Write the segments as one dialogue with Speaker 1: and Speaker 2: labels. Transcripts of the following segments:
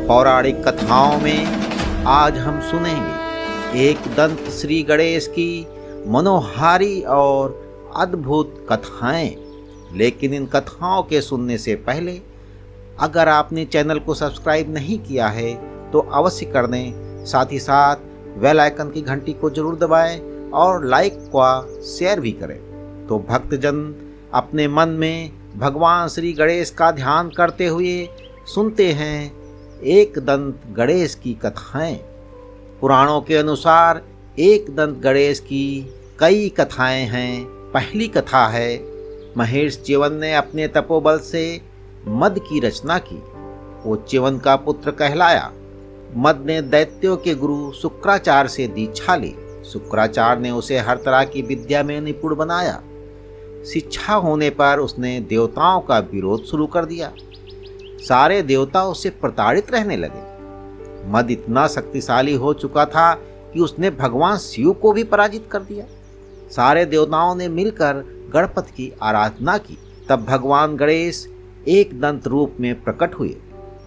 Speaker 1: पौराणिक कथाओं में आज हम सुनेंगे एक दंत श्री गणेश की मनोहारी और अद्भुत कथाएं। लेकिन इन कथाओं के सुनने से पहले अगर आपने चैनल को सब्सक्राइब नहीं किया है तो अवश्य कर दें, साथ ही साथ बेल आइकन की घंटी को जरूर दबाएं और लाइक व शेयर भी करें। तो भक्तजन अपने मन में भगवान श्री गणेश का ध्यान करते हुए सुनते हैं एक दंत गणेश की कथाएं। पुराणों के अनुसार एक दंत गणेश की कई कथाएं हैं। पहली कथा है, महेश च्यवन ने अपने तपोबल से मद की रचना की। वो च्यवन का पुत्र कहलाया। मद ने दैत्यों के गुरु शुक्राचार्य से दीक्षा ली। शुक्राचार्य ने उसे हर तरह की विद्या में निपुण बनाया। शिक्षा होने पर उसने देवताओं का विरोध शुरू कर दिया। सारे देवता उससे प्रताड़ित रहने लगे। मद इतना शक्तिशाली हो चुका था कि उसने भगवान शिव को भी पराजित कर दिया। सारे देवताओं ने मिलकर गणपति की आराधना की। तब भगवान गणेश एक दंत रूप में प्रकट हुए।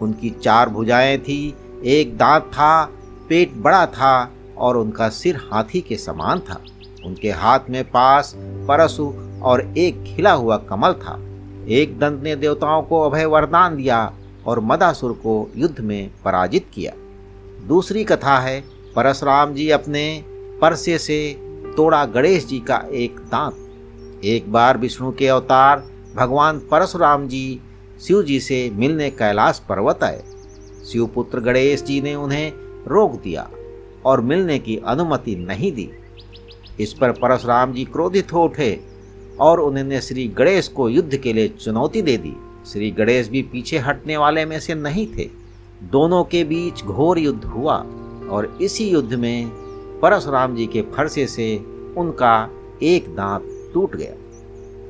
Speaker 1: उनकी 4 भुजाएं थी, एक दांत था, पेट बड़ा था और उनका सिर हाथी के समान था। उनके हाथ में पास, परशु और एक खिला हुआ कमल था। एक दंत ने देवताओं को अभय वरदान दिया और मदासुर को युद्ध में पराजित किया। दूसरी कथा है, परशुराम जी अपने परसे से तोड़ा गणेश जी का एक दांत। एक बार विष्णु के अवतार भगवान परशुराम जी शिव जी से मिलने कैलाश पर्वत आए। शिवपुत्र गणेश जी ने उन्हें रोक दिया और मिलने की अनुमति नहीं दी। इस पर परशुराम जी क्रोधित हो उठे और उन्होंने श्री गणेश को युद्ध के लिए चुनौती दे दी। श्री गणेश भी पीछे हटने वाले में से नहीं थे। दोनों के बीच घोर युद्ध हुआ और इसी युद्ध में परशुराम जी के फरसे से उनका एक दांत टूट गया।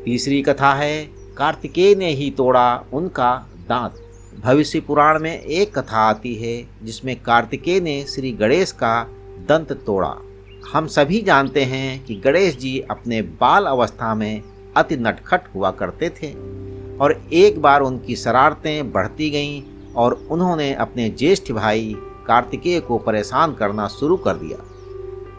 Speaker 1: तीसरी कथा है, कार्तिकेय ने ही तोड़ा उनका दांत। भविष्य पुराण में एक कथा आती है जिसमें कार्तिकेय ने श्री गणेश का दंत तोड़ा। हम सभी जानते हैं कि गणेश जी अपने बाल अवस्था में अति नटखट हुआ करते थे और एक बार उनकी शरारतें बढ़ती गईं और उन्होंने अपने ज्येष्ठ भाई कार्तिकेय को परेशान करना शुरू कर दिया।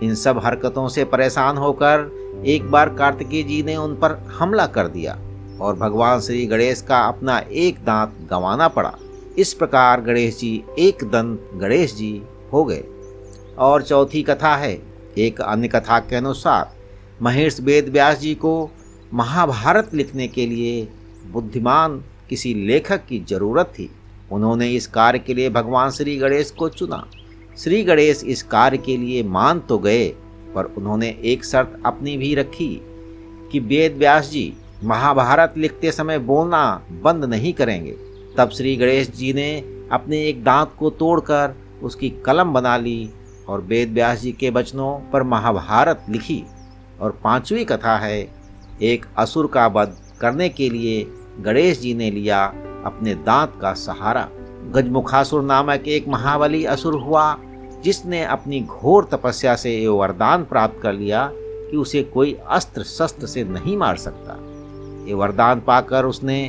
Speaker 1: इन सब हरकतों से परेशान होकर एक बार कार्तिकेय जी ने उन पर हमला कर दिया और भगवान श्री गणेश का अपना एक दांत गंवाना पड़ा। इस प्रकार गणेश जी एक दंत गणेश जी हो गए। और चौथी कथा है, एक अन्य कथा के अनुसार महेश वेद व्यास जी को महाभारत लिखने के लिए बुद्धिमान किसी लेखक की जरूरत थी। उन्होंने इस कार्य के लिए भगवान श्री गणेश को चुना। श्री गणेश इस कार्य के लिए मान तो गए, पर उन्होंने एक शर्त अपनी भी रखी कि वेद व्यास जी महाभारत लिखते समय बोलना बंद नहीं करेंगे। तब श्री गणेश जी ने अपने एक दांत को तोड़कर उसकी कलम बना ली और वेद व्यास जी के वचनों पर महाभारत लिखी। और पांचवी कथा है, एक असुर का वध करने के लिए गणेश जी ने लिया अपने दांत का सहारा। गजमुखासुर नामक एक महाबली असुर हुआ जिसने अपनी घोर तपस्या से ये वरदान प्राप्त कर लिया कि उसे कोई अस्त्र शस्त्र से नहीं मार सकता। ये वरदान पाकर उसने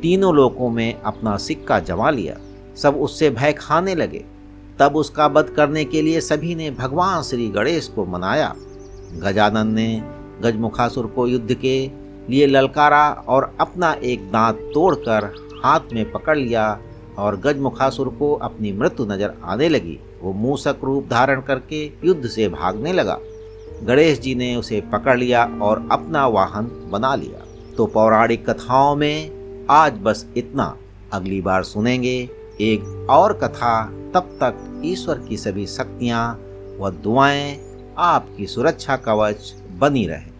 Speaker 1: तीनों लोकों में अपना सिक्का जमा लिया। सब उससे भय खाने लगे। तब उसका वध करने के लिए सभी ने भगवान श्री गणेश को मनाया। गजानन ने गजमुखासुर को युद्ध के लिए ललकारा और अपना एक दांत तोड़कर हाथ में पकड़ लिया और गजमुखासुर को अपनी मृत्यु नजर आने लगी। वो मूसक रूप धारण करके युद्ध से भागने लगा। गणेश जी ने उसे पकड़ लिया और अपना वाहन बना लिया। तो पौराणिक कथाओं में आज बस इतना। अगली बार सुनेंगे एक और कथा। तब तक ईश्वर की सभी शक्तियाँ व दुआएं आपकी सुरक्षा कवच बनी रहे।